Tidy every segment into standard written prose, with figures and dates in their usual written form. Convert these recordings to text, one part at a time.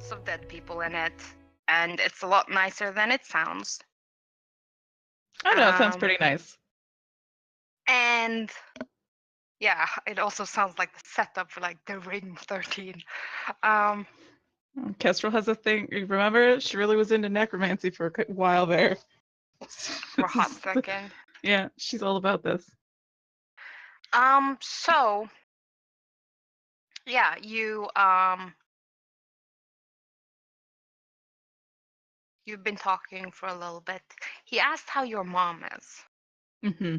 lots of dead people in it, and it's a lot nicer than it sounds. I don't know, it sounds Um, pretty nice. and yeah, it also sounds like the setup for like the Ring 13. Um, Kestrel has a thing. You remember? She really was into necromancy for a while there. for a hot second. Yeah, she's all about this. So yeah, you've been talking for a little bit. He asked how your mom is. Mm-hmm.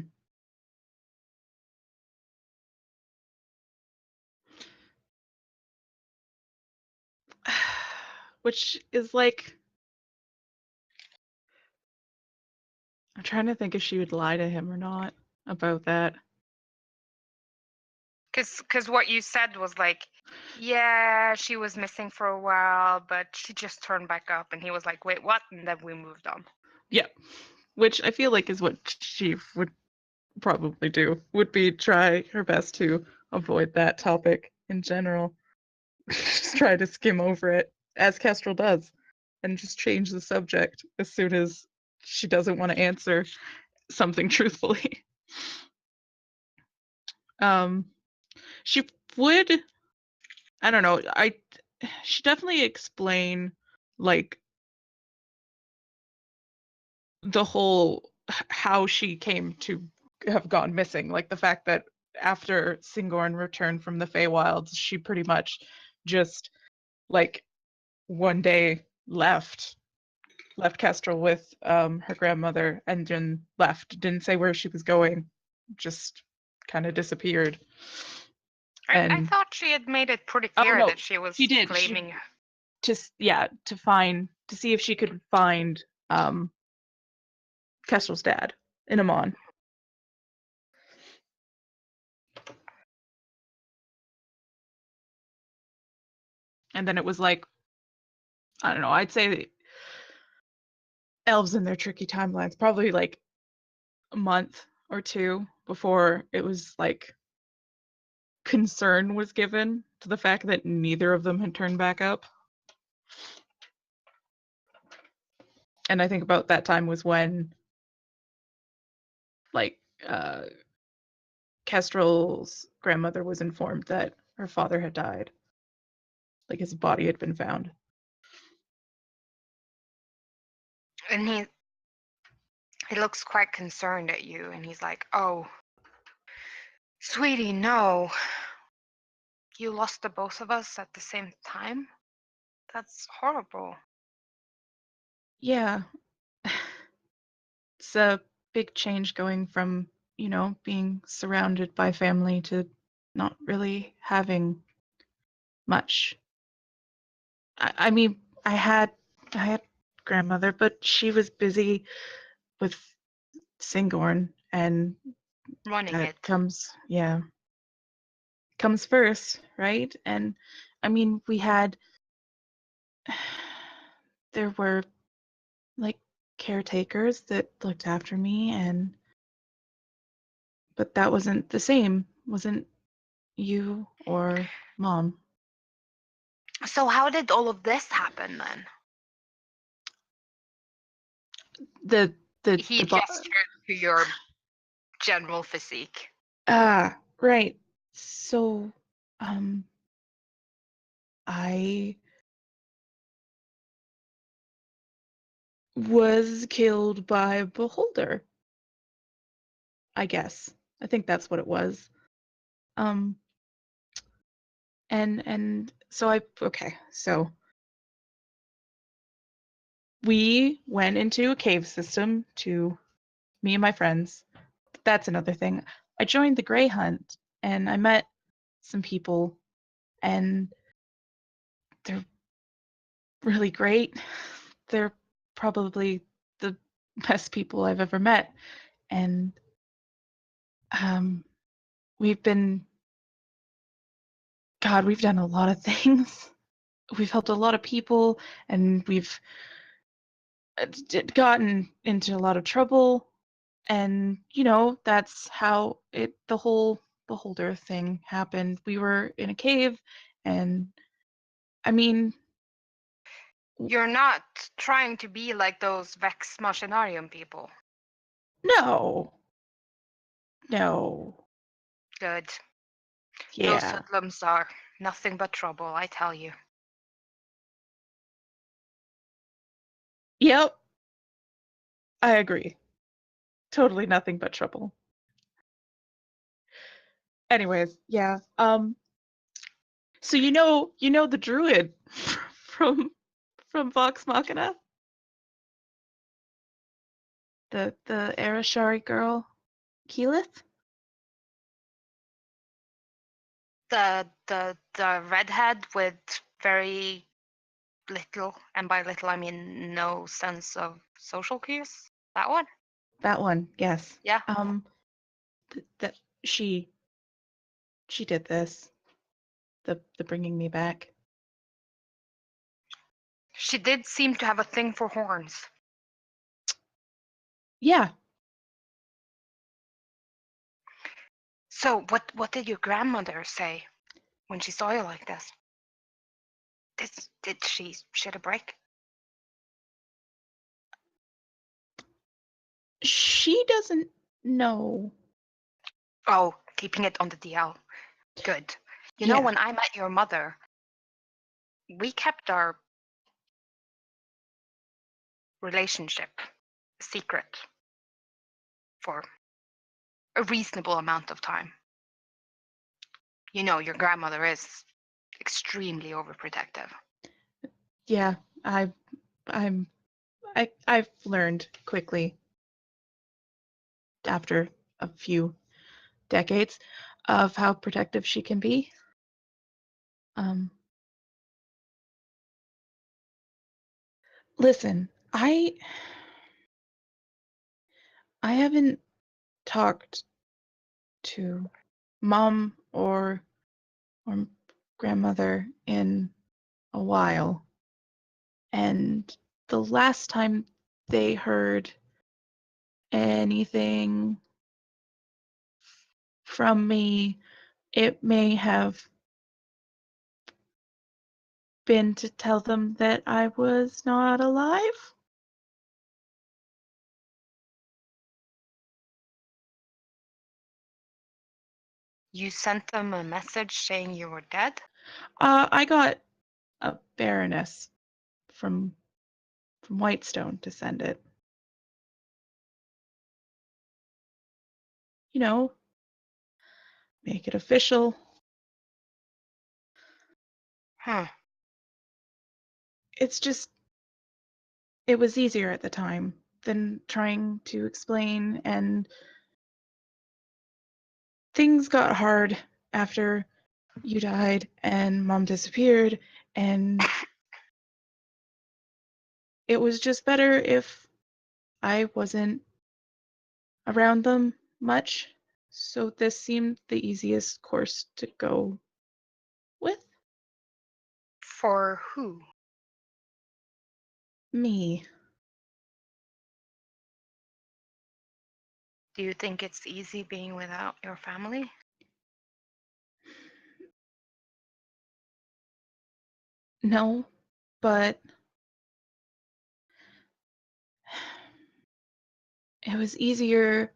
Which is like, I'm trying to think if she would lie to him or not about that. Cause what you said was like, yeah, she was missing for a while, but she just turned back up, and he was like, wait, what? And then we moved on. Yeah, which I feel like is what she would probably do, would be try her best to avoid that topic in general. Just try to skim over it, as Kestrel does, and just change the subject as soon as she doesn't want to answer something truthfully. Um, she would, I don't know, she definitely explain like the whole how she came to have gone missing, like the fact that after Singorn returned from the Feywilds, she pretty much just like one day left Kestrel with her grandmother and then left. Didn't say where she was going, just kind of disappeared. I And thought she had made it pretty oh clear no, that she was she did. She claiming. just to see if she could find Kestrel's dad in Amon. And then it was like, I don't know, I'd say elves and their tricky timelines, probably like a month or two before it was like concern was given to the fact that neither of them had turned back up. And I think about that time was when like Kestrel's grandmother was informed that her father had died. Like his body had been found. And he looks quite concerned at you, and he's like, oh, sweetie, no. You lost the both of us at the same time? That's horrible. Yeah. It's a big change going from, being surrounded by family to not really having much. I mean, I had grandmother, but she was busy with Singorn, and Running that it. comes first, right? And I mean, there were like caretakers that looked after me, but that wasn't the same, wasn't you or mom. So how did all of this happen then? The the He the gestured to your general physique. right. So, um, I was killed by a beholder, I guess. I think that's what it was. Um, and so so we went into a cave system to me and my friends. That's another thing. I joined the Grey Hunt and I met some people and they're really great. They're probably the best people I've ever met. And um, we've been, God, we've done a lot of things. We've helped a lot of people and we've gotten into a lot of trouble. And, that's how the whole beholder thing happened. We were in a cave and I mean, You're not trying to be like those Vex Machinarium people. No. No. Good. Those Yeah. hoodlums are nothing but trouble, I tell you. Yep. I agree. Totally nothing but trouble. Anyways, yeah. So you know the druid from Vox Machina? The Arashari girl, Keyleth? The redhead with very little, and by little I mean no sense of social cues. That one? That one, yes. Yeah. That she did this. The bringing me back. She did seem to have a thing for horns. Yeah. So what did your grandmother say when she saw you like this? Did she shit a brick? She doesn't know. Oh, keeping it on the DL. Good. You know, Yeah. when I met your mother, we kept our relationship secret for a reasonable amount of time. You know, your grandmother is extremely overprotective. Yeah. I've learned quickly after a few decades of how protective she can be. Listen, I haven't talked to mom or grandmother in a while, and the last time they heard anything from me, it may have been to tell them that I was not alive. You sent them a message saying you were dead? I got a baroness from Whitestone to send it. You know, make it official. Huh. It's just, it was easier at the time than trying to explain, and things got hard after you died and mom disappeared, and it was just better if I wasn't around them much. So this seemed the easiest course to go with. For who? Me. Do you think it's easy being without your family? No, but it was easier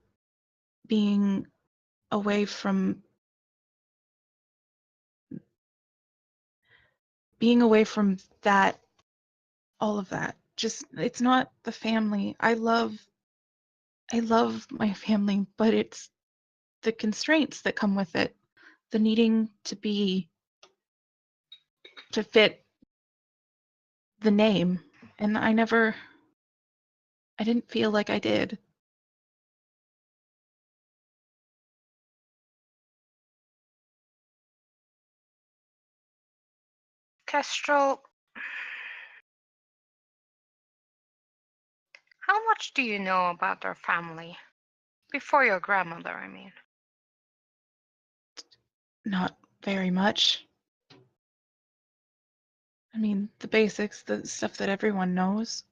being away from that, all of that. Just, it's not the family. I love my family, but it's the constraints that come with it. The needing to fit the name. And I didn't feel like I did. Kestrel, how much do you know about our family? Before your grandmother, I mean. Not very much. I mean, the basics, the stuff that everyone knows.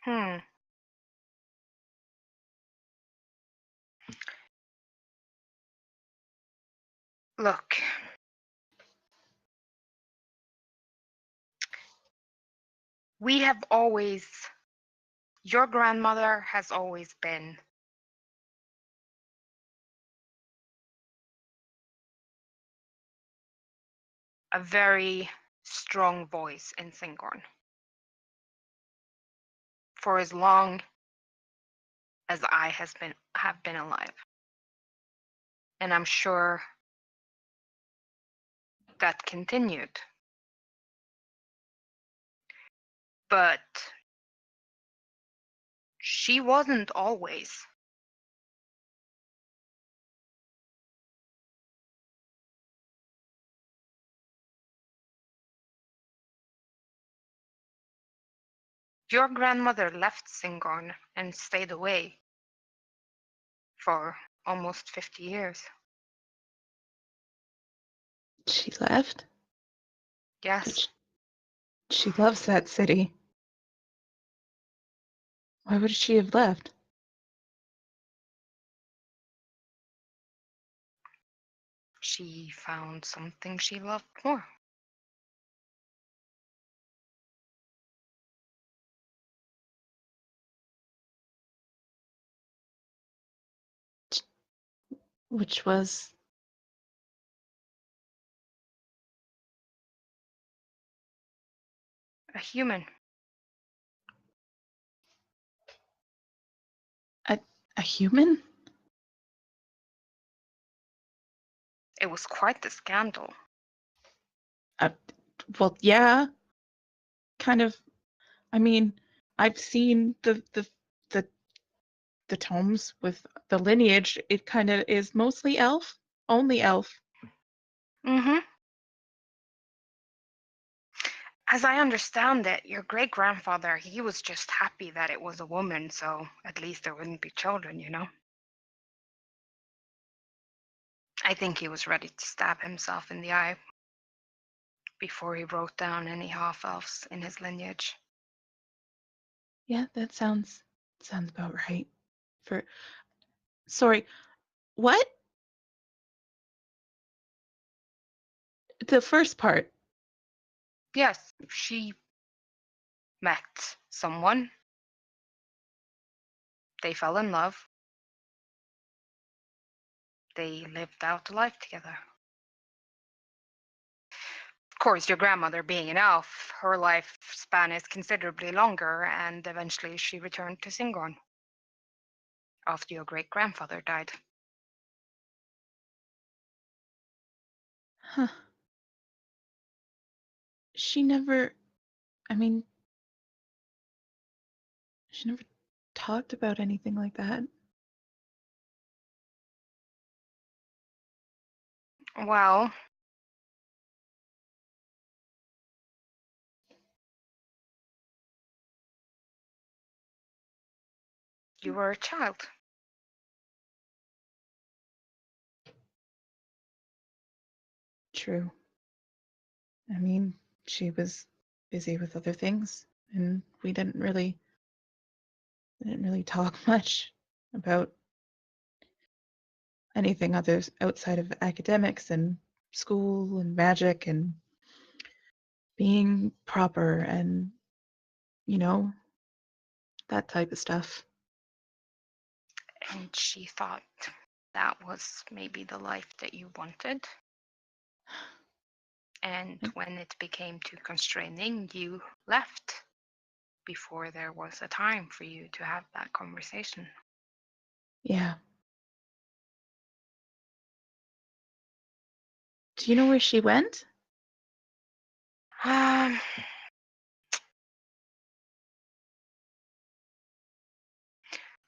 Hmm. Look, we have always, your grandmother has always been a very strong voice in Singorn for as long as I have been alive. And I'm sure that continued. But she wasn't always. Your grandmother left Singorn and stayed away for almost 50 years. She left? Yes, She loves that city. Why would she have left? she found something she loved more. Which was A human. a human? It was quite the scandal. Well, yeah, kind of. I mean, I've seen the tomes with the lineage. It kind of is mostly elf, only elf. Mm-hmm. As I understand it, your great-grandfather, he was just happy that it was a woman, so at least there wouldn't be children, you know? I think he was ready to stab himself in the eye before he wrote down any half-elves in his lineage. Yeah, that sounds about right. For sorry, what? The first part. Yes, she met someone. They fell in love. They lived out a life together. Of course, your grandmother being an elf, her lifespan is considerably longer, and eventually she returned to Singorn after your great-grandfather died. Huh. She never, I mean, she never talked about anything like that. Well, you were a child. True. I mean, she was busy with other things, and we didn't really talk much about anything others outside of academics and school and magic and being proper and, you know, that type of stuff. And she thought that was maybe the life that you wanted. And when it became too constraining, you left before there was a time for you to have that conversation. Yeah. Do you know where she went? Um,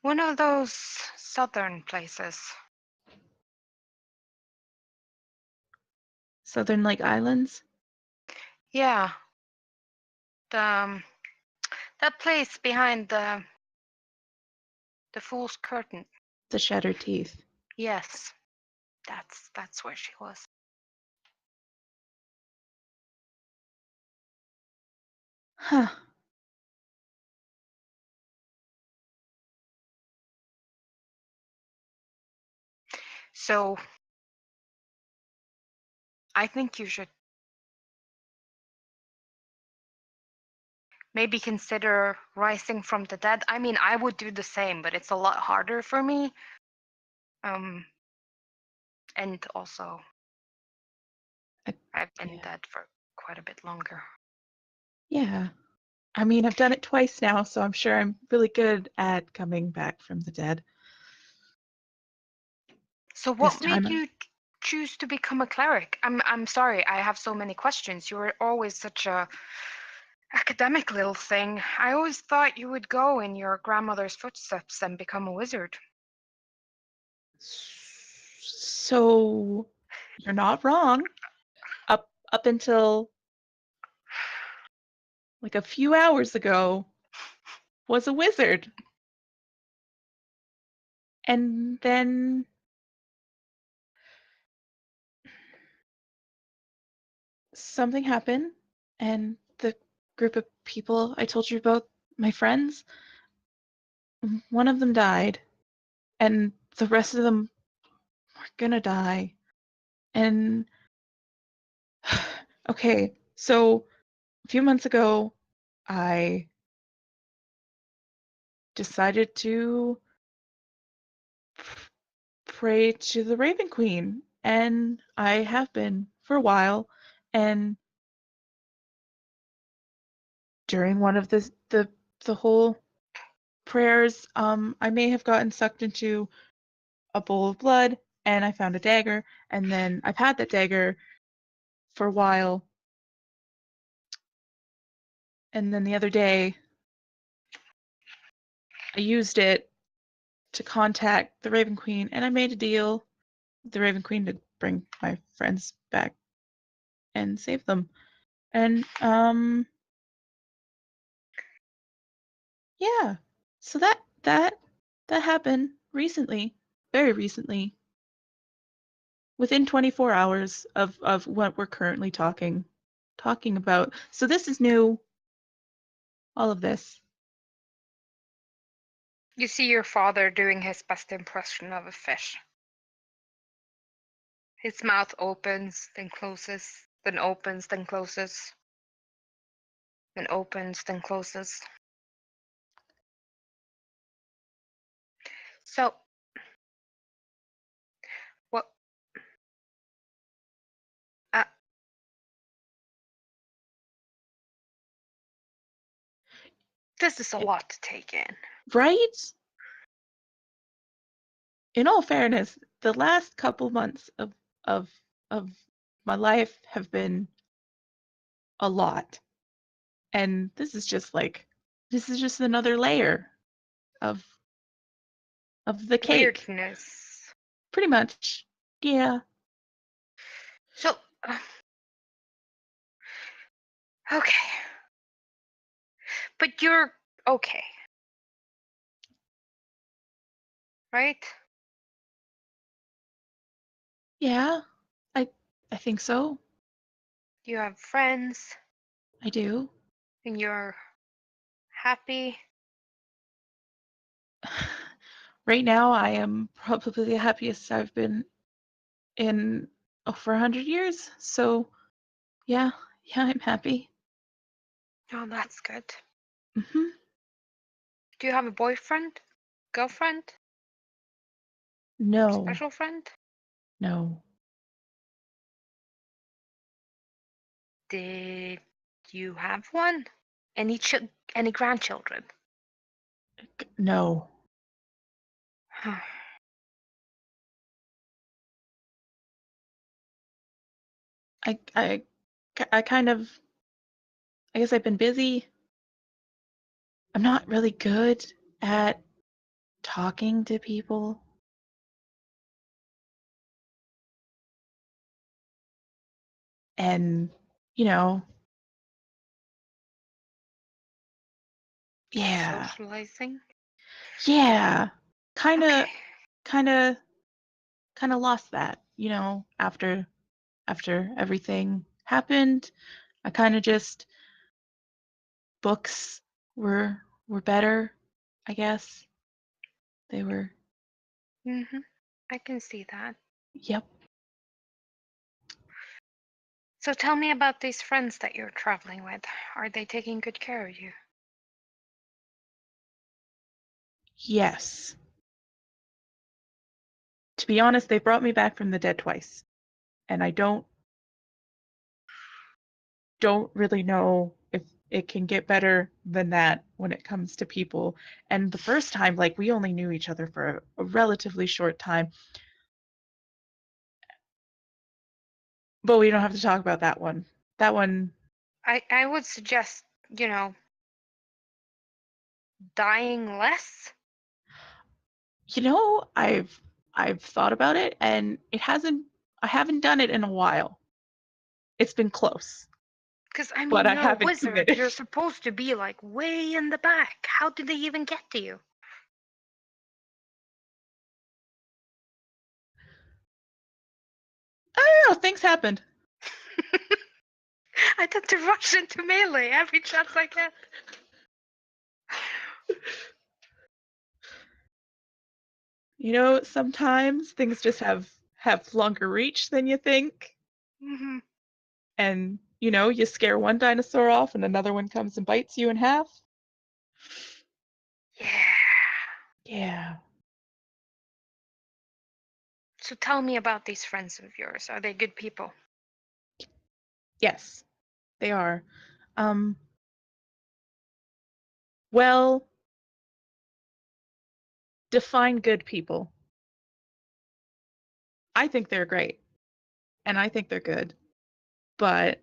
one of those southern places. Southern like Islands? Yeah, that place behind the Fool's Curtain. The Shattered Teeth. Yes, that's where she was. Huh. So I think you should maybe consider rising from the dead. I mean, I would do the same, but it's a lot harder for me. And also, I've been Yeah. dead for quite a bit longer. Yeah. I mean, I've done it twice now, so I'm sure I'm really good at coming back from the dead. So This what time, made you choose to become a cleric? I'm sorry, I have so many questions. You were always such a academic little thing. I always thought you would go in your grandmother's footsteps and become a wizard. so you're not wrong. Up until like a few hours ago, was a wizard. And then something happened, and the group of people I told you about, my friends, one of them died, and the rest of them were gonna die. And okay, so a few months ago, I decided to pray to the Raven Queen, and I have been for a while. And during one of the whole prayers, I may have gotten sucked into a bowl of blood, and I found a dagger, and then I've had that dagger for a while. And then the other day, I used it to contact the Raven Queen, and I made a deal with the Raven Queen to bring my friends back and save them. And yeah. So that happened recently, very recently, within 24 hours of what we're currently talking about. So this is new, all of this. You see your father doing his best impression of a fish. His mouth opens, then closes, then opens, then closes, then opens, then closes. So, what? Uh, this is a lot to take in. Right? In all fairness, the last couple months of of my life have been a lot. And this is just another layer of the cake. Weirdness. Pretty much. Yeah. So, okay. But you're okay, right? Yeah. I I think so. You have friends, I do. and you're happy. Right now I am probably the happiest I've been in over 100 years. So, yeah. Yeah, I'm happy. Oh, that's good. Mhm. Do you have a boyfriend? Girlfriend? No. Special friend? No. Did you have one? Any grandchildren? No. I I I kind of I guess I've been busy. I'm not really good at talking to people. And, you know, yeah. Socializing? Yeah. Kind of Okay. kind of kind of lost that, after everything happened. I kind of just books were better, I guess. They were. Mm-hmm. I can see that. Yep. So tell me about these friends that you're traveling with. Are they taking good care of you? Yes. To be honest, they brought me back from the dead twice. And I don't really know if it can get better than that when it comes to people. And the first time, like, we only knew each other for a relatively short time. But we don't have to talk about that one. That one, I would suggest, dying less. I've thought about it, and I haven't done it in a while. It's been close, Because, but I you're a haven't wizard. committed. You're supposed to be, like, way in the back. How did they even get to you? I don't know, things happened. I tend to rush into melee every chance I get. Sometimes things just have longer reach than you think. Mm-hmm. And, you scare one dinosaur off and another one comes and bites you in half. Yeah. Yeah. So tell me about these friends of yours. Are they good people? Yes, they are. Um, well, define good people. I think they're great, and I think they're good. But,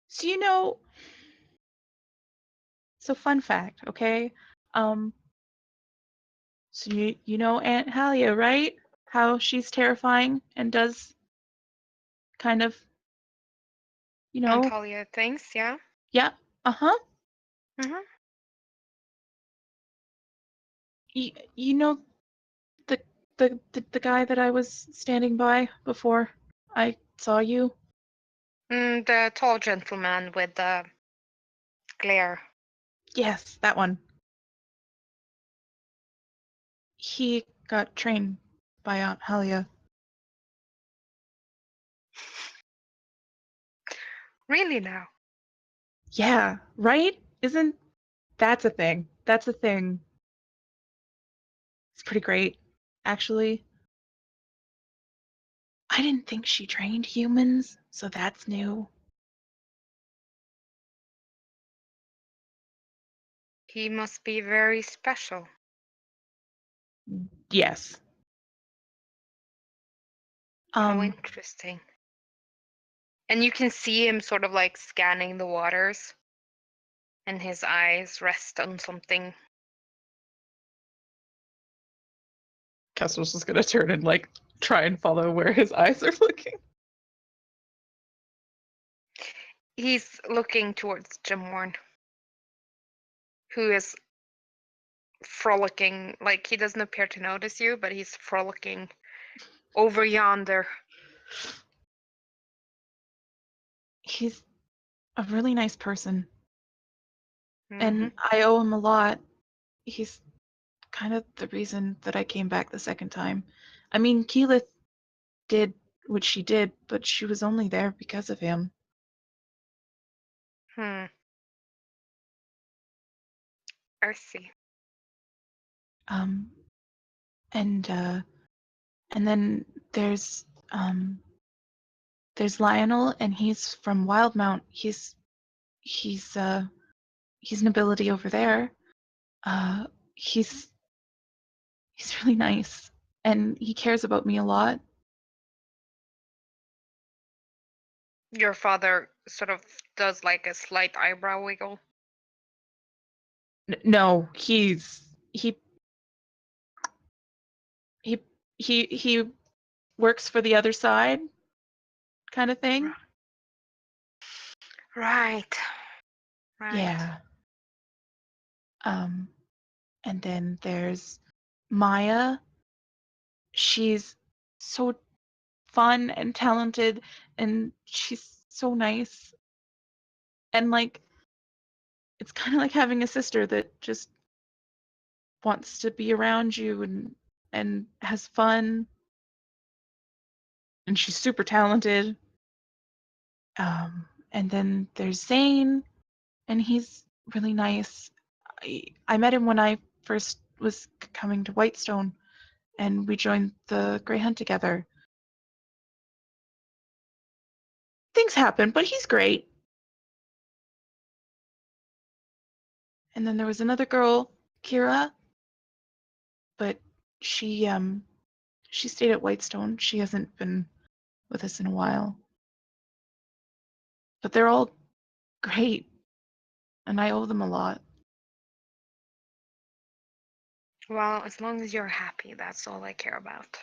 so so fun fact, okay? Um, so you know Aunt Halia, right? How she's terrifying and does kind of, Antalya things, yeah? yeah, uh-huh. Mm-hmm. You know the the guy that I was standing by before I saw you? The tall gentleman with the glare. Yes, that one. He got trained by Aunt Halia. Really now? Yeah, right? Isn't that's a thing? That's a thing. It's pretty great, actually. I didn't think she trained humans, so that's new. He must be very special. Yes. How Um, interesting. And you can see him sort of like scanning the waters, and his eyes rest on something. Kestrel's just gonna turn and like try and follow where his eyes are looking. He's looking towards Jamorn, who is frolicking. Like, he doesn't appear to notice you, but he's frolicking over yonder. He's a really nice person, Mm-hmm. and I owe him a lot. He's kind of the reason that I came back the second time. I mean, Keyleth did what she did, but she was only there because of him. Hmm. I see. Um, and then there's Lionel, and he's from Wildmount. He's nobility over there. Uh, he's really nice, and he cares about me a lot. Your father sort of does like a slight eyebrow wiggle. No, he he he works for the other side, kind of thing. Right. Right. Yeah. Um, and then there's Maya. She's so fun and talented, and she's so nice. And like, it's kind of like having a sister that just wants to be around you and has fun. and she's super talented. And then there's Zane, and he's really nice. I met him when I first was coming to Whitestone, and we joined the Grey Hunt together. Things happen, but he's great. And then there was another girl, Kira, but she she stayed at Whitestone. She hasn't been with us in a while. But they're all great, and I owe them a lot. Well, as long as you're happy, that's all I care about.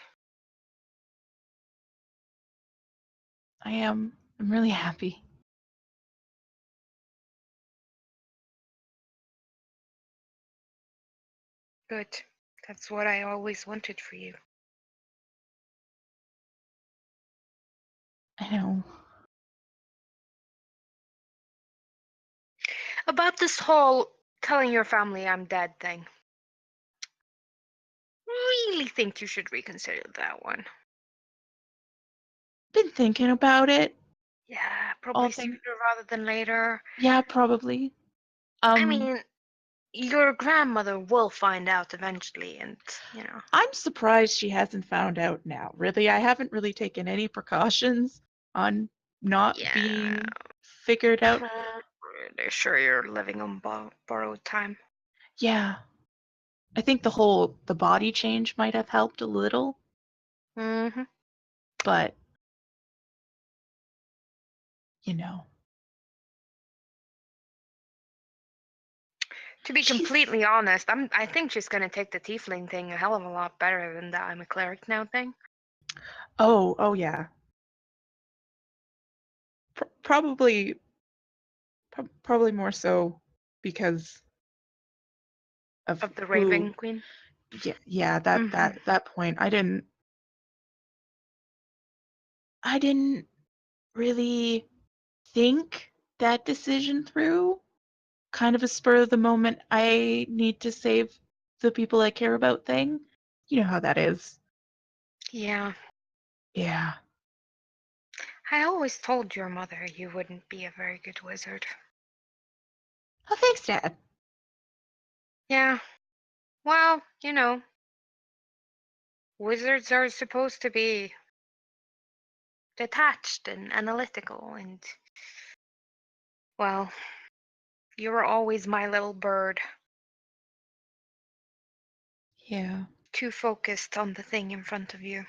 I am. I'm really happy. Good. That's what I always wanted for you. I know. About this whole telling your family I'm dead thing. Really think you should reconsider that one. Been thinking about it. Yeah, All probably sooner things. rather than later. Yeah, probably. I mean, your grandmother will find out eventually, and I'm surprised she hasn't found out now. Really, I haven't really taken any precautions on not yeah, being figured out. pretty sure you're living on borrowed time. Yeah. I think the body change might have helped a little, Mm-hmm. but you know. To be She's completely honest, I think she's gonna take the tiefling thing a hell of a lot better than the I'm a cleric now thing. oh yeah. Probably probably more so because of Of the who. Raven Queen. Yeah, that Mm-hmm. point I didn't really think that decision through. Kind of a spur of the moment, I need to save the people I care about thing. You know how that is. Yeah. Yeah. I always told your mother you wouldn't be a very good wizard. Oh, thanks, Dad. Yeah. Well, wizards are supposed to be detached and analytical, and, well, you were always my little bird, Yeah. too focused on the thing in front of you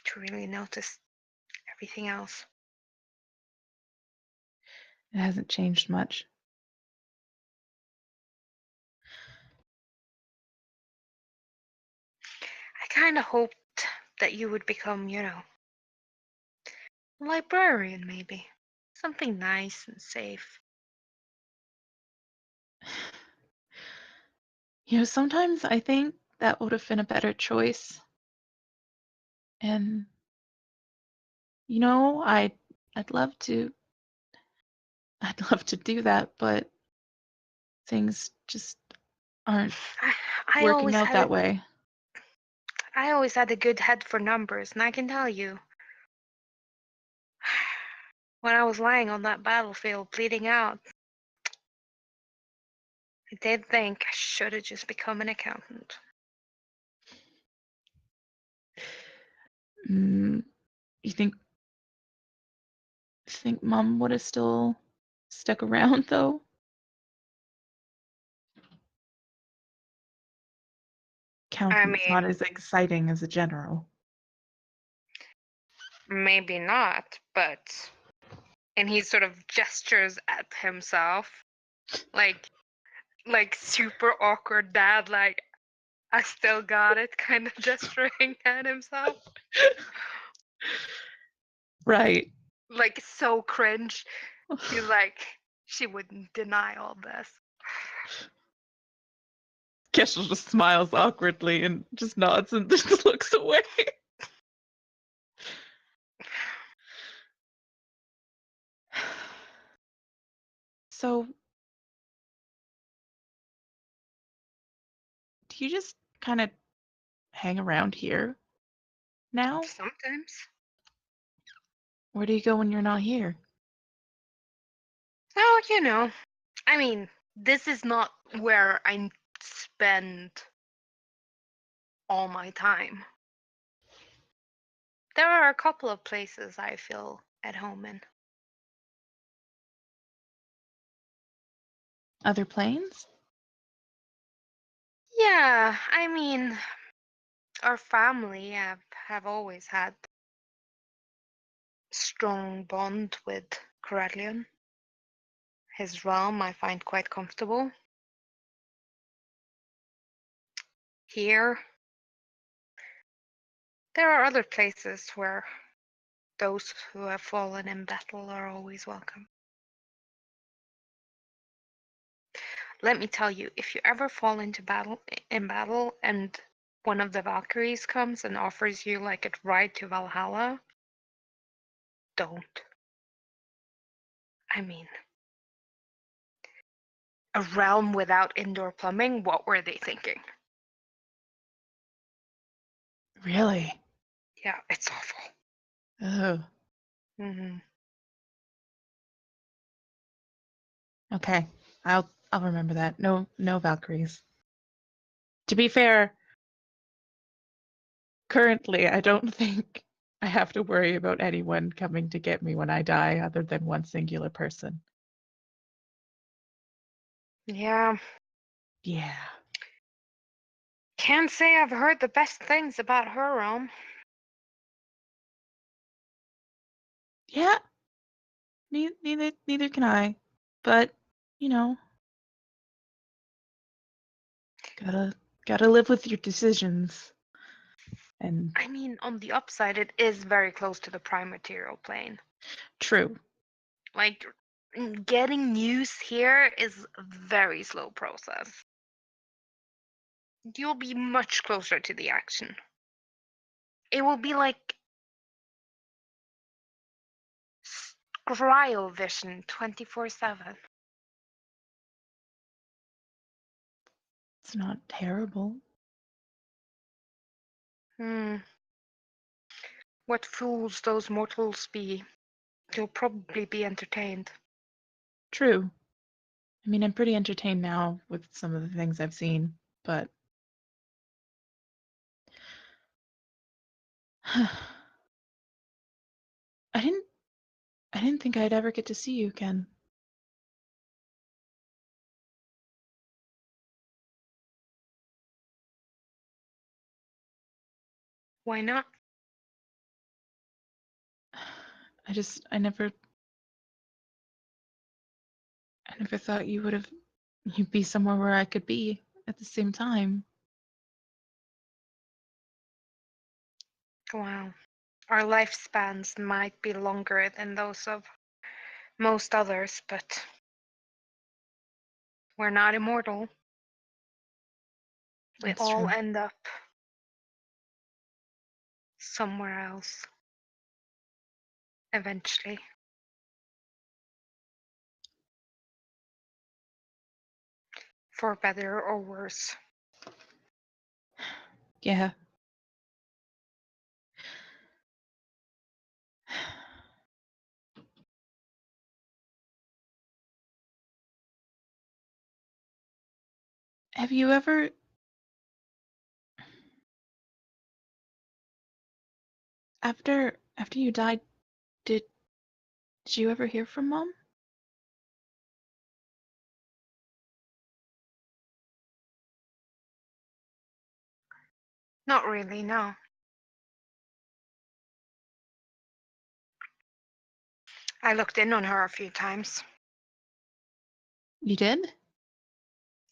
to really notice everything else. It hasn't changed much. I kind of hoped that you would become, a librarian maybe. Something nice and safe. Sometimes I think that would have been a better choice. And I'd love to I'd love to do that, but things just aren't I, I working always out had a that way. I always had a good head for numbers, and I can tell you, when I was lying on that battlefield bleeding out, I did think I should have just become an accountant. Mm, you think Mom would have still stuck around though? I Accountant's not mean, as exciting as a general. maybe not, but. And he sort of gestures at himself, like super awkward dad, like I still got it, kind of gesturing at himself, Right. like so cringe. He's like, she wouldn't deny all this. Kestrel just smiles awkwardly and just nods and just looks away. So, do you just kind of hang around here now? Sometimes. Where do you go when you're not here? Oh, I mean, this is not where I spend all my time. There are a couple of places I feel at home in. Other planes? Yeah, I mean, our family have always had strong bond with Corellian. His realm I find quite comfortable. Here, there are other places where those who have fallen in battle are always welcome. Let me tell you, if you ever fall into battle and one of the Valkyries comes and offers you like a ride to Valhalla, don't. I mean, a realm without indoor plumbing, what were they thinking? Really? Yeah, it's awful. Oh, Hmm. okay. I'll remember that. No Valkyries. To be fair, currently I don't think I have to worry about anyone coming to get me when I die other than one singular person. Yeah, Yeah. can't say I've heard the best things about her realm. Yeah. Neither can I. But, you know, gotta live with your decisions. And I mean, on the upside, it is very close to the prime material plane. true. Like, getting news here is a very slow process. You'll be much closer to the action. It will be like cryovision 24/7. It's not terrible. What fools those mortals be. You'll probably be entertained. True. I mean, I'm pretty entertained now with some of the things I've seen, but I didn't think I'd ever get to see you again. Why not? I never thought you'd be somewhere where I could be at the same time. Wow. Our lifespans might be longer than those of most others, but we're not immortal. We That's all true. end up somewhere else eventually. For better or worse. Yeah. Have you ever after you died, did you ever hear from Mom? Not really, no. I looked in on her a few times. You did?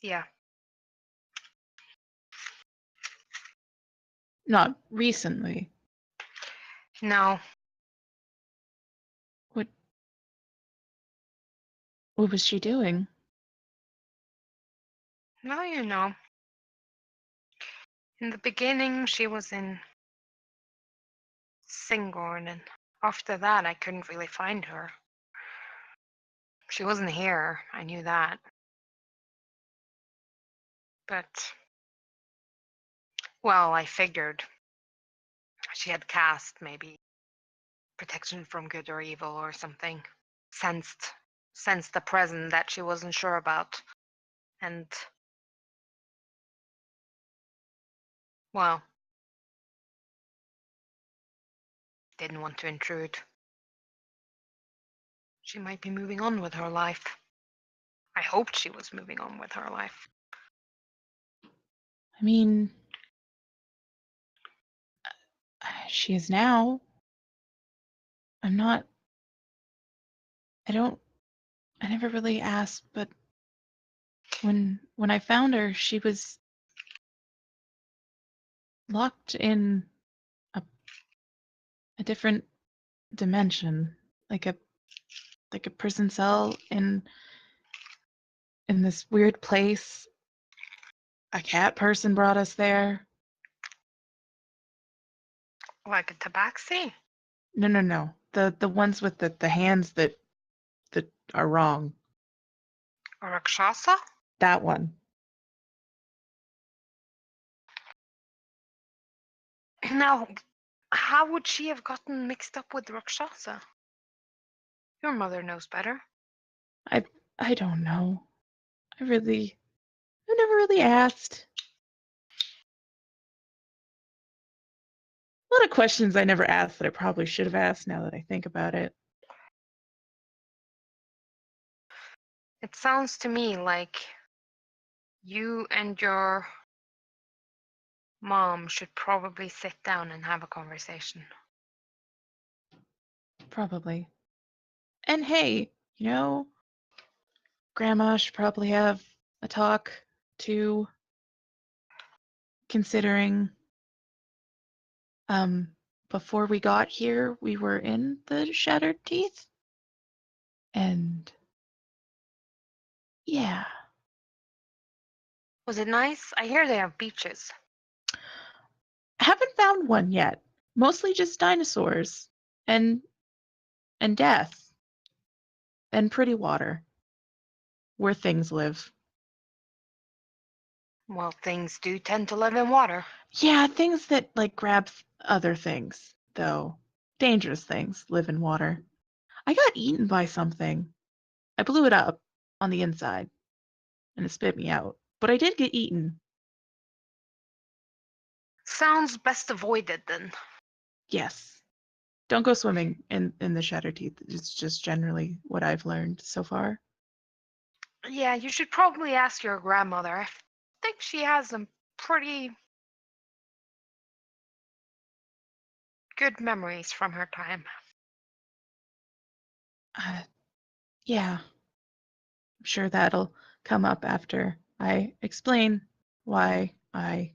Yeah. Not recently. No. What what was she doing? No, in the beginning she was in Singorn, and after that I couldn't really find her. She wasn't here, I knew that. But, well, I figured she had cast maybe protection from good or evil or something. Sensed the present that she wasn't sure about. And, well, didn't want to intrude. She might be moving on with her life. I hoped she was moving on with her life. I mean, she is now. I'm not. I don't. I never really asked, but when I found her, she was locked in a different dimension, like a prison cell in this weird place. A cat person brought us there. Like a tabaxi? No. The ones with the hands that are wrong. A rakshasa? That one. Now, how would she have gotten mixed up with rakshasa? Your mother knows better. I don't know. I never really asked. A lot of questions I never asked that I probably should have asked now that I think about it. It sounds to me like you and your mom should probably sit down and have a conversation. Probably. And hey, Grandma should probably have a talk too, considering before we got here, we were in the Shattered Teeth. And yeah. Was it nice? I hear they have beaches. Haven't found one yet. Mostly just dinosaurs and death and pretty water where things live. Well, things do tend to live in water. Yeah, things that like grab other things, though. Dangerous things live in water. I got eaten by something. I blew it up on the inside and it spit me out. But I did get eaten. Sounds best avoided then. Yes. Don't go swimming in the Shattered Teeth. It's just generally what I've learned so far. Yeah, you should probably ask your grandmother. I think she has some pretty good memories from her time. Yeah. I'm sure that'll come up after I explain why I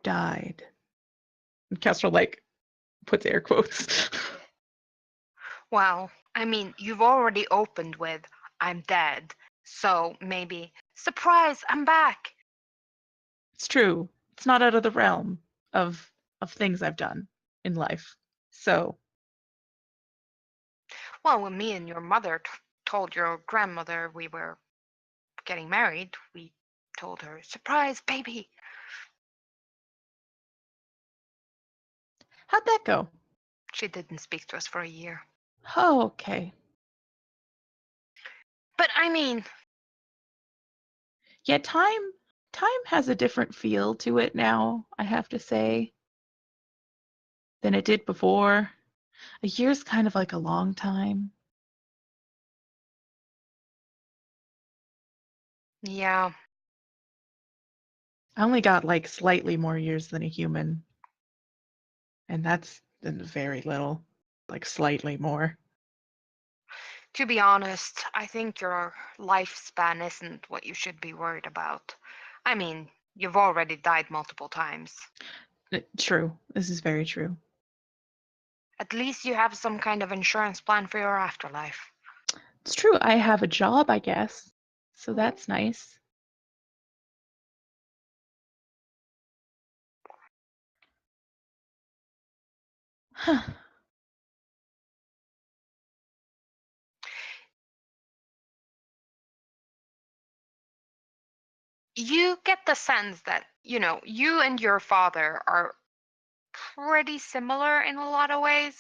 died. And Kestrel puts air quotes. Well, I mean, you've already opened with, I'm dead. So maybe, surprise, I'm back. It's true. It's not out of the realm of things I've done in life. So, Well, when me and your mother told your grandmother we were getting married, we told her, surprise, baby. how'd that go? She didn't speak to us for a year. Oh, okay. But I mean, Yeah, time has a different feel to it now, I have to say, than it did before. A year's kind of like a long time. yeah. I only got slightly more years than a human. And that's very little. Slightly more. To be honest, I think your lifespan isn't what you should be worried about. I mean, you've already died multiple times. True. This is very true. At least you have some kind of insurance plan for your afterlife. It's true. I have a job, I guess. So that's nice. Huh. You get the sense that, you and your father are pretty similar in a lot of ways.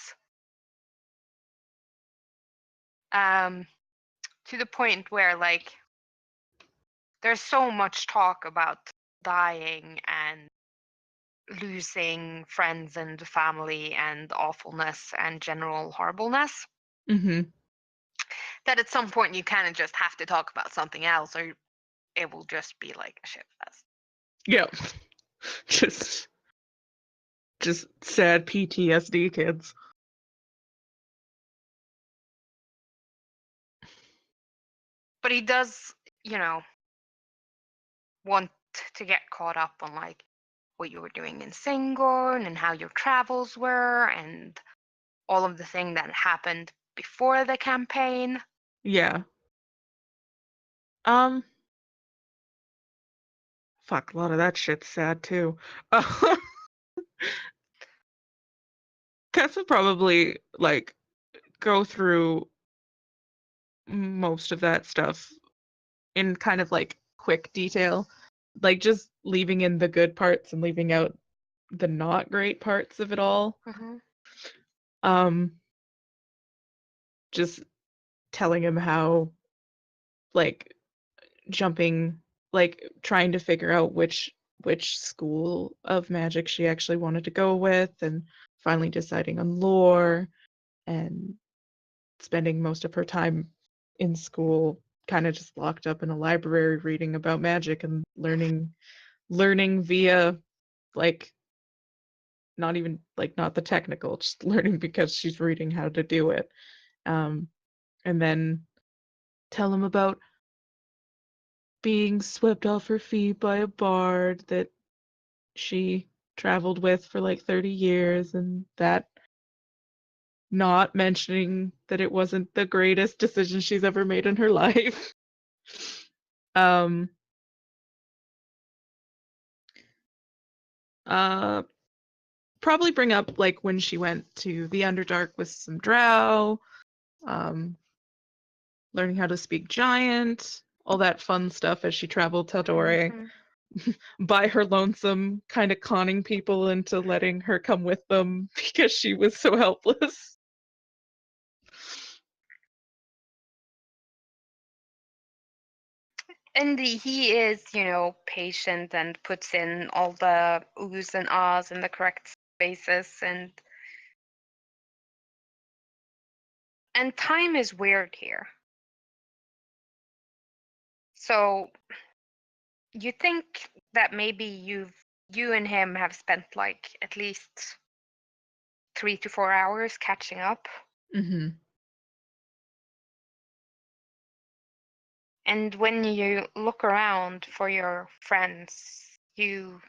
To the point where, like, there's so much talk about dying and losing friends and family and awfulness and general horribleness Mm-hmm. that at some point you kind of just have to talk about something else, or it will just be like a shit fest. Yeah. Just sad PTSD kids. But he does, want to get caught up on, like, what you were doing in Singorn and how your travels were and all of the thing that happened before the campaign. Yeah. Fuck, a lot of that shit's sad too. Tess would probably like go through most of that stuff in kind of like quick detail, like just leaving in the good parts and leaving out the not great parts of it all. Mm-hmm. Just telling him how like jumping, like trying to figure out which school of magic she actually wanted to go with, and finally deciding on lore, and spending most of her time in school kind of just locked up in a library reading about magic and learning via like not even like not the technical, just learning because she's reading how to do it. And then tell him about being swept off her feet by a bard that she traveled with for like 30 years, and that not mentioning that it wasn't the greatest decision she's ever made in her life. um uh Probably bring up like when she went to the Underdark with some drow, um learning how to speak giant, all that fun stuff as she traveled Tal'Dorei. Mm-hmm. By her lonesome, kind of conning people into letting her come with them because she was so helpless. And he is, patient and puts in all the oohs and ahs in the correct spaces, and time is weird here. So you think that maybe you and him have spent like at least 3 to 4 hours catching up. Mm-hmm. And when you look around for your friends, you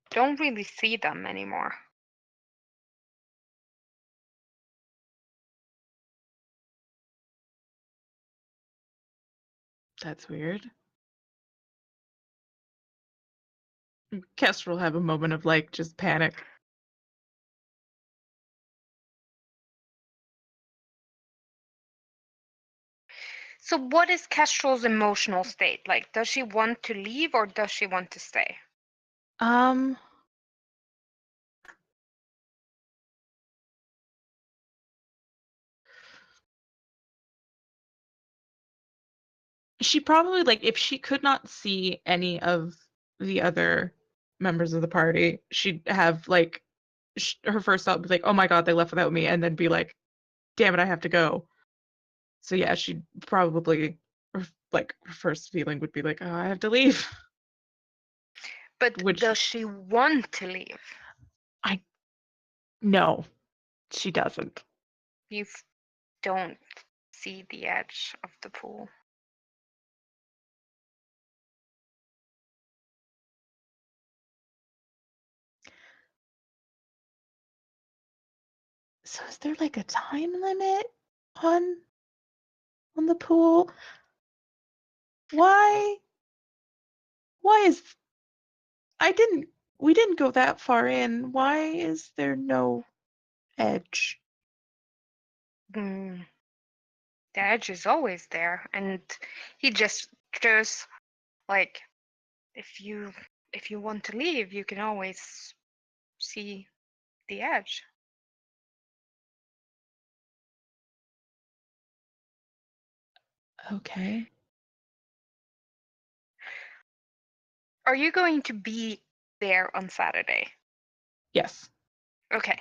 don't really see them anymore. That's weird. Kestrel will have a moment of like just panic. So what is Kestrel's emotional state? Like, does she want to leave or does she want to stay? Um, she probably like if she could not see any of the other members of the party, she'd have like her first thought would be like, "Oh my god, they left without me," and then be like, "Damn it, I have to go." So yeah, she'd probably like her first feeling would be like, "Oh, I have to leave." But Which does she want to leave? I no, she doesn't. You don't see the edge of the pool. So is there like a time limit on the pool? Why is I didn't we didn't go that far in. Why is there no edge? The edge is always there, and he just goes like, if you want to leave, you can always see the edge. Okay. Are you going to be there on Saturday? Yes. Okay.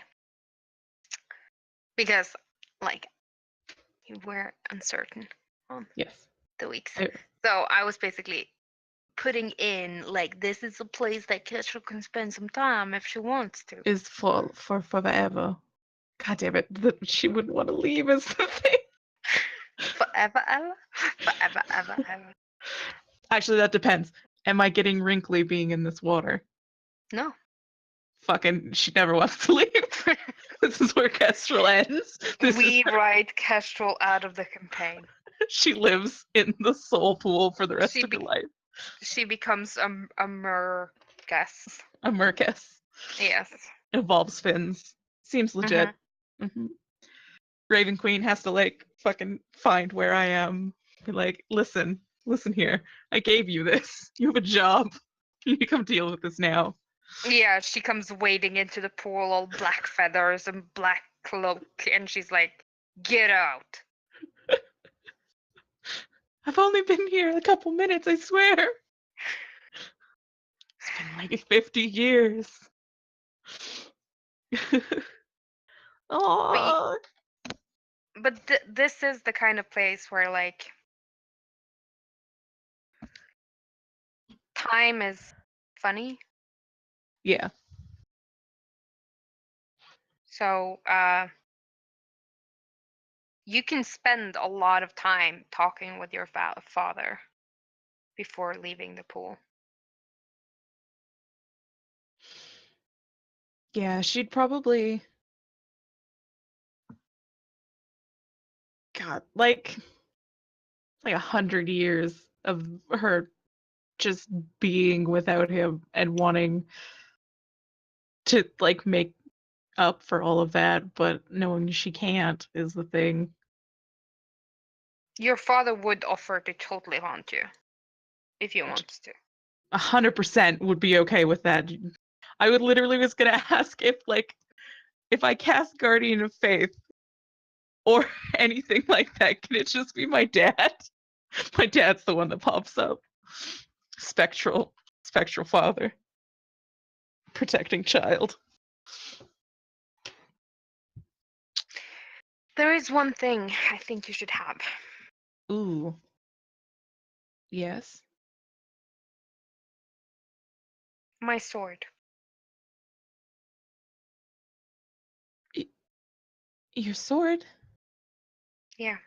Because, like, you were uncertain on Yes. the weeks. I- So I was basically putting in, like, this is a place that Kestrel can spend some time if she wants to. Is for forever. God damn it. She wouldn't want to leave is the thing. Forever, ever? Forever, ever, ever. Actually, that depends. Am I getting wrinkly being in this water? No. Fucking, she never wants to leave. This is where Kestrel ends. We write Kestrel out of the campaign. She lives in the soul pool for the rest She of her life. She becomes a Merguess. A Merkess. Yes. Involves fins. Seems legit. Mm-hmm. Raven Queen has to like fucking find where I am. Be like, listen here. I gave you this. You have a job. You need to come deal with this now. Yeah, she comes wading into the pool, all black feathers and black cloak, and she's like, "Get out!" I've only been here a couple minutes, I swear. It's been like 50 years. Oh. But this is the kind of place where, like, time is funny. Yeah. So, you can spend a lot of time talking with your father before leaving the pool. Yeah, she'd probably. God, like 100 years of her just being without him and wanting to like make up for all of that, but knowing she can't is the thing. Your father would offer to totally haunt you if he wants to. 100% would be okay with that. I would literally was gonna ask if I cast Guardian of Faith or anything like that, can it just be my dad? My dad's the one that pops up. Spectral father. Protecting child. There is one thing I think you should have. Ooh. Yes. My sword. Your sword? Yeah.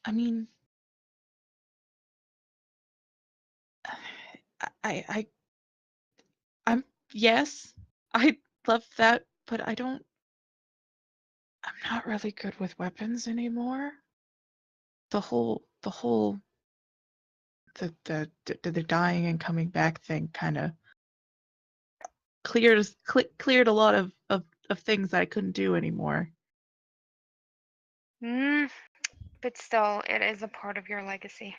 I mean, I I'm yes, I love that, but I'm not really good with weapons anymore. The dying and coming back thing kind of cleared a lot of things I couldn't do anymore. But still, it is a part of your legacy.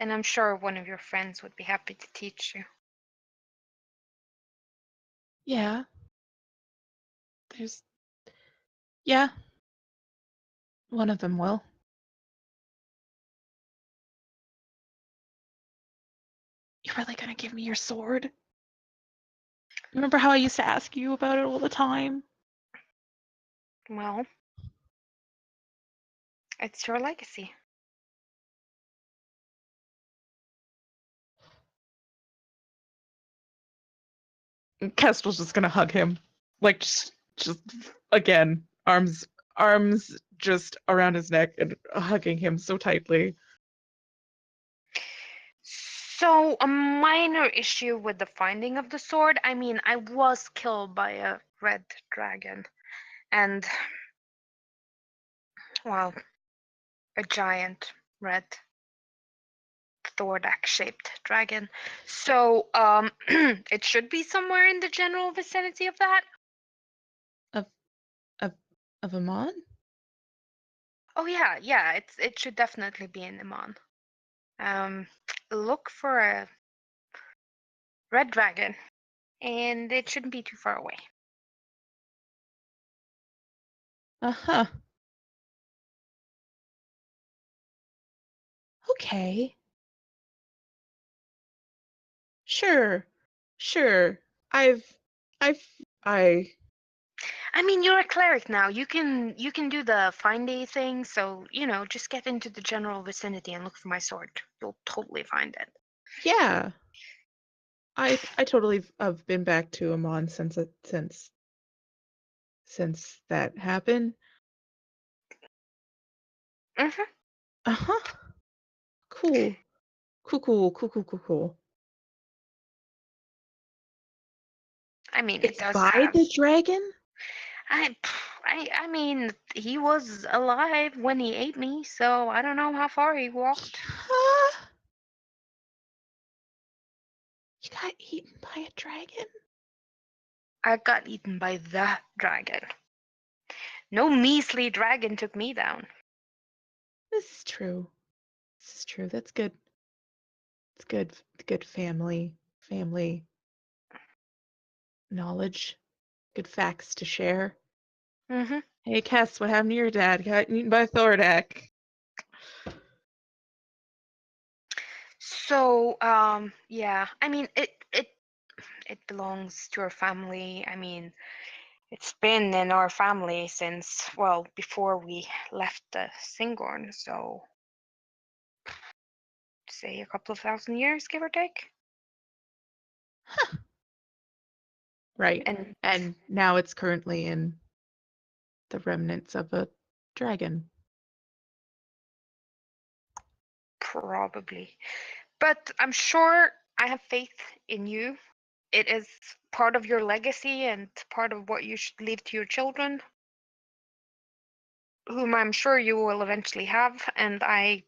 And I'm sure one of your friends would be happy to teach you. Yeah. Yeah. One of them will. You're really gonna give me your sword? Remember how I used to ask you about it all the time? Well, it's your legacy. Kestrel's just gonna hug him, like just again, arms just around his neck and hugging him so tightly. So, a minor issue with the finding of the sword. I mean, I was killed by a red dragon. And, well, a giant red Thordak-shaped dragon. So, it should be somewhere in the general vicinity of that. Of Amon? Oh yeah, yeah. It should definitely be in Iman. Um, look for a red dragon, and it shouldn't be too far away. Uh-huh. Okay. Sure. Sure. I've I've I I mean, you're a cleric now. You can do the find a thing. So just get into the general vicinity and look for my sword. You'll totally find it. yeah. I totally have been back to Amon since that happened. Hmm. Uh-huh. Cool. Cool, cool, cool, cool, cool, cool. I mean, it It's does by have. the dragon? I, I mean, he was alive when he ate me, so I don't know how far he walked. Huh? You got eaten by a dragon? I got eaten by the dragon. No measly dragon took me down. This is true. This is true. That's good. It's good. Good family knowledge. Good facts to share. Hmm. Hey, Cass, what happened to your dad? Got eaten by Thordak. So, yeah. I mean, it belongs to our family. I mean, it's been in our family since, well, before we left the Singorn, so say a couple of thousand years, give or take. Right. And And now it's currently in the remnants of a dragon. probably. But I'm sure I have faith in you. It is part of your legacy and part of what you should leave to your children, whom I'm sure you will eventually have. And I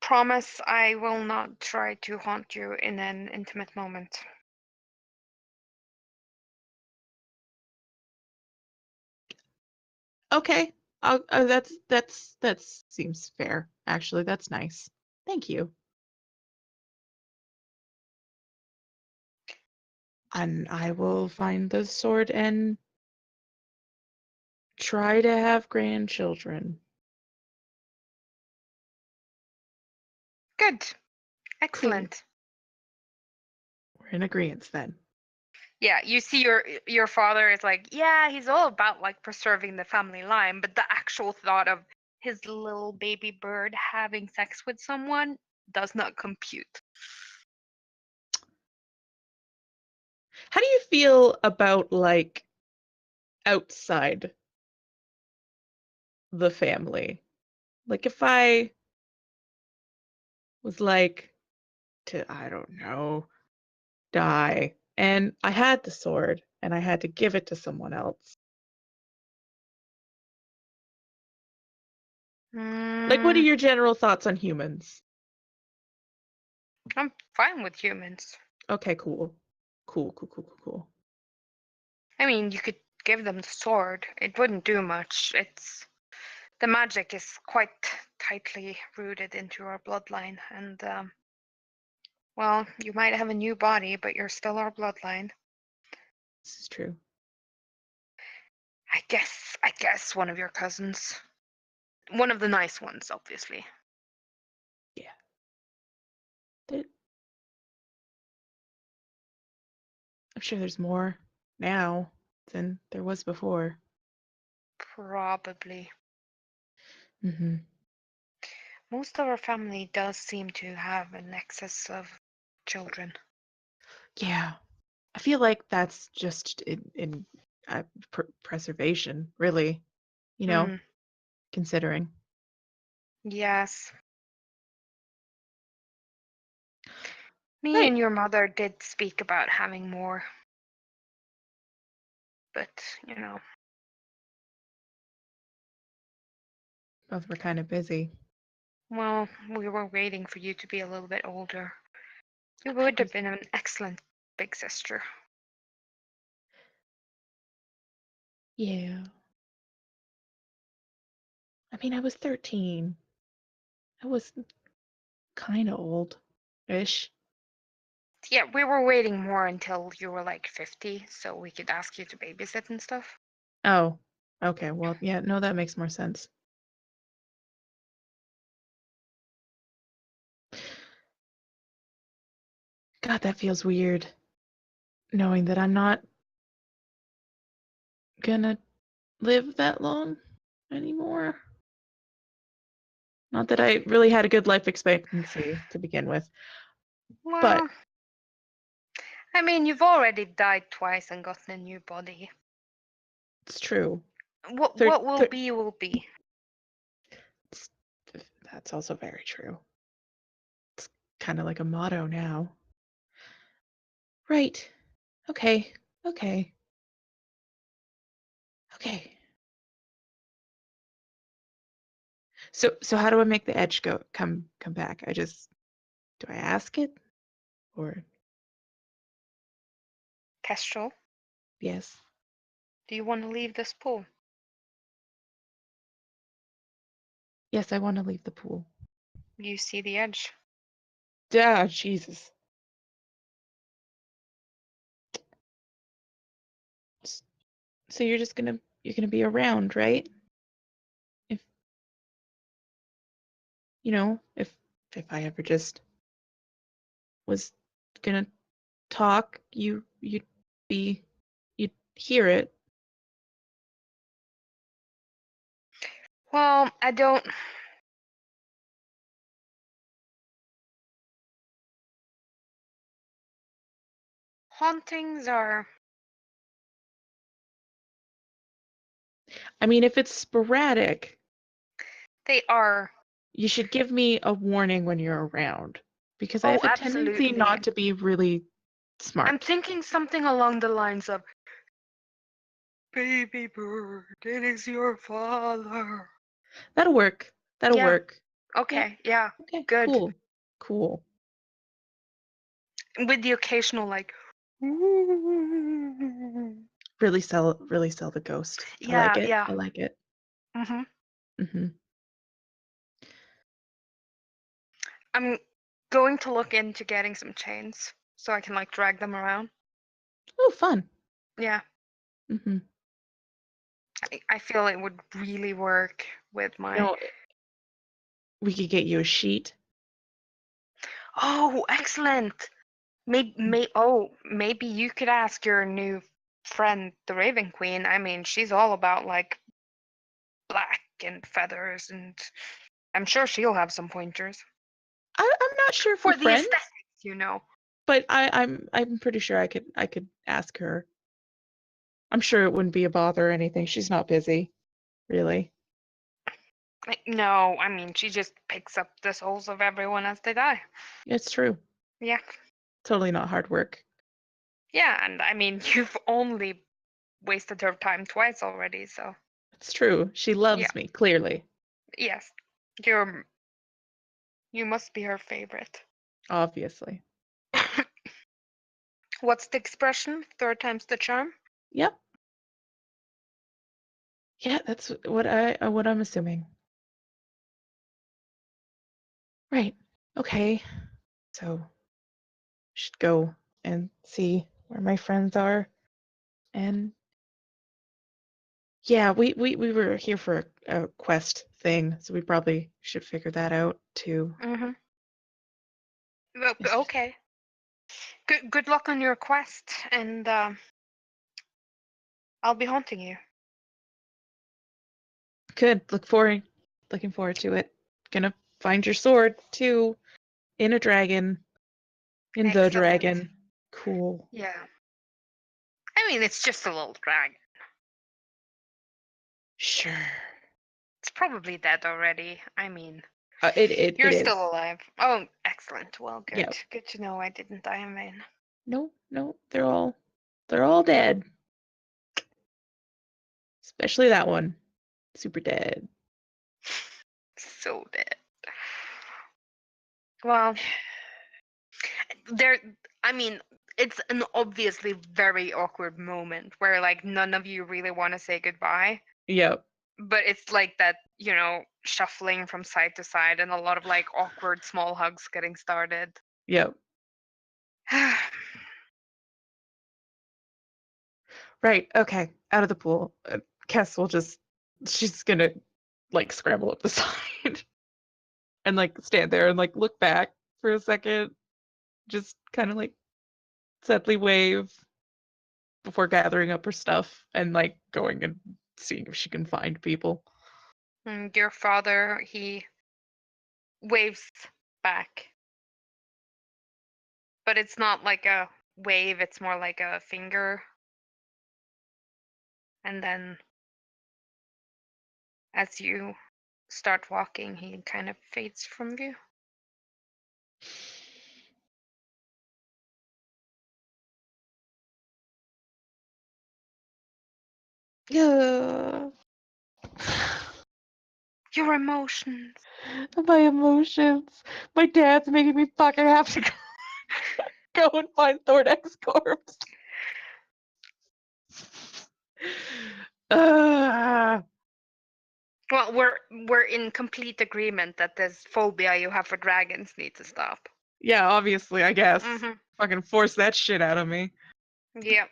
promise I will not try to haunt you in an intimate moment. Okay. That seems fair. Actually, that's nice. Thank you. And I will find the sword and try to have grandchildren. Good. Cool. Excellent. We're in agreement then. Yeah, you see your father is like, yeah, he's all about like preserving the family line, but the actual thought of his little baby bird having sex with someone does not compute. How do you feel about like outside the family? Like if I was like to, I don't know, die and I had the sword and I had to give it to someone else. Like what are Mm, your general thoughts on humans? I'm fine with humans. Okay, cool. Cool, cool, cool, cool, cool. I mean, you could give them the sword. It wouldn't do much. The magic is quite tightly rooted into our bloodline, and well, you might have a new body, but you're still our bloodline. This is true. I guess one of your cousins. One of the nice ones, obviously. Yeah. There, I'm sure there's more now than there was before. Probably. Hmm. Most of our family does seem to have an excess of children. Yeah. I feel like that's just in preservation, really, you know, Hmm. considering. Yes. Me Right. and your mother did speak about having more, but, Both were kind of busy. well, we were waiting for you to be a little bit older. You I would have was, been an excellent big sister. yeah. I mean, I was 13. I was kind of old-ish. Yeah, we were waiting more until you were like 50, so we could ask you to babysit and stuff. Oh, okay. Well, yeah, no, that makes more sense. God, that feels weird. Knowing that I'm not gonna live that long anymore. Not that I really had a good life expectancy to begin with, but Well, I mean, you've already died twice and gotten a new body. it's true. What will be. It's- That's also very true. It's kind of like a motto now. Right. Okay. Okay. Okay. So how do I make the edge come back? Do I ask it or Kestrel, yes? do you want to leave this pool? Yes, I want to leave the pool. You see the edge. Yeah, Jesus. S- So you're gonna be around, right? If if I ever just was gonna talk, you'd hear it. Well, I don't. Hauntings are. I mean, if it's sporadic, They are. you should give me a warning when you're around because I Oh, have a tendency absolutely. not to be really I'm smart. thinking something along the lines of, "Baby bird, it is your father." That'll work. That'll Yeah. work. Yeah. Okay. Yeah. Okay. Good. Cool. Cool. With the occasional like. "Ooh." Really sell the ghost. I like Yeah. it. Yeah. I like it. Mhm. Hmm. I'm going to look into getting some chains so I can like drag them around. Oh, fun. Yeah. Hmm. I feel it would really work with You my. know, we could get you a sheet. Oh, excellent. Maybe you could ask your new friend, the Raven Queen. I mean, she's all about like black and feathers, and I'm sure she'll have some pointers I'm not sure if we're for the friends, aesthetics, you know. but I'm pretty sure I could ask her. I'm sure it wouldn't be a bother or anything. She's not busy, really. Like, no, I mean, she just picks up the souls of everyone as they die. It's true. Yeah. Totally not hard work. Yeah, and I mean, you've only wasted her time twice already, so It's true. She yeah. loves me, clearly. Yes. You're you must be her favorite. Obviously. What's the expression? Third time's the charm? Yep. Yeah, that's what I'm assuming. Right. Okay. So should go and see where my friends are. And yeah, we were here for a quest thing, so we probably should figure that out too. Mm-hmm. It's Okay. Good luck on your quest, and I'll be haunting you. good. Looking forward to it. Gonna find your sword too in a dragon, in the Excellent. dragon. Cool. Yeah. I mean, it's just a little dragon. Sure. It's probably dead already. I mean, It you're is. still alive. Oh, excellent. Well, good. Yeah. Good to know I didn't die in vain. No, no, they're all dead. Especially that one. Super dead. So dead. Well, there. I mean, it's an obviously very awkward moment where like none of you really want to say goodbye. Yep. but it's like that, shuffling from side to side and a lot of like awkward small hugs getting started. Yep. Right. Okay. Out of the pool. Kess will she's gonna like scramble up the side and like stand there and like look back for a second, just kind of like sadly wave before gathering up her stuff and like going and seeing if she can find people. And your father, he waves back, but it's not like a wave, it's more like a finger. And then as you start walking, he kind of fades from view. Yeah. Your emotions. My emotions. My dad's making me fucking have to go and find Thordek's corpse. Well, we're in complete agreement that this phobia you have for dragons needs to stop. Yeah, obviously, I guess. Mm-hmm. Fucking force that shit out of me. Yep.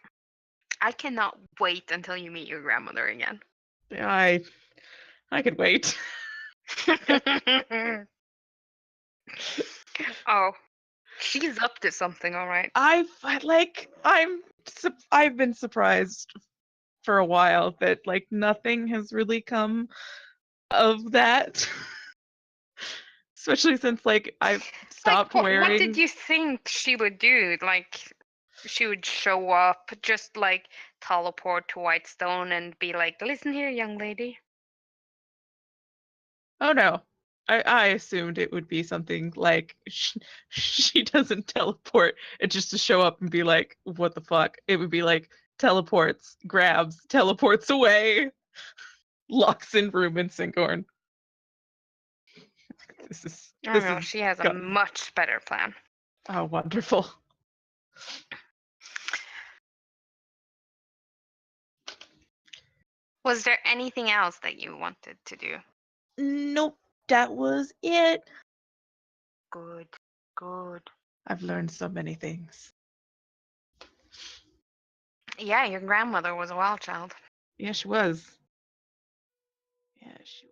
I cannot wait until you meet your grandmother again. I could wait. Oh, she's up to something, all right. I've been surprised for a while that like nothing has really come of that. Especially since like I've stopped Like, what did wearing. you think she would do? Like, she would show up, just like teleport to Whitestone and be like, "Listen here, young lady." Oh no. I assumed it would be something like she doesn't teleport and just to show up and be like, what the fuck? It would be like teleports, grabs, teleports away, locks in room in Sinkhorn. I don't know. She has a much better plan. Oh, wonderful. Was there anything else that you wanted to do? Nope, that was it. Good, good. I've learned so many things. Yeah, your grandmother was a wild child. Yeah, she was. Yeah, she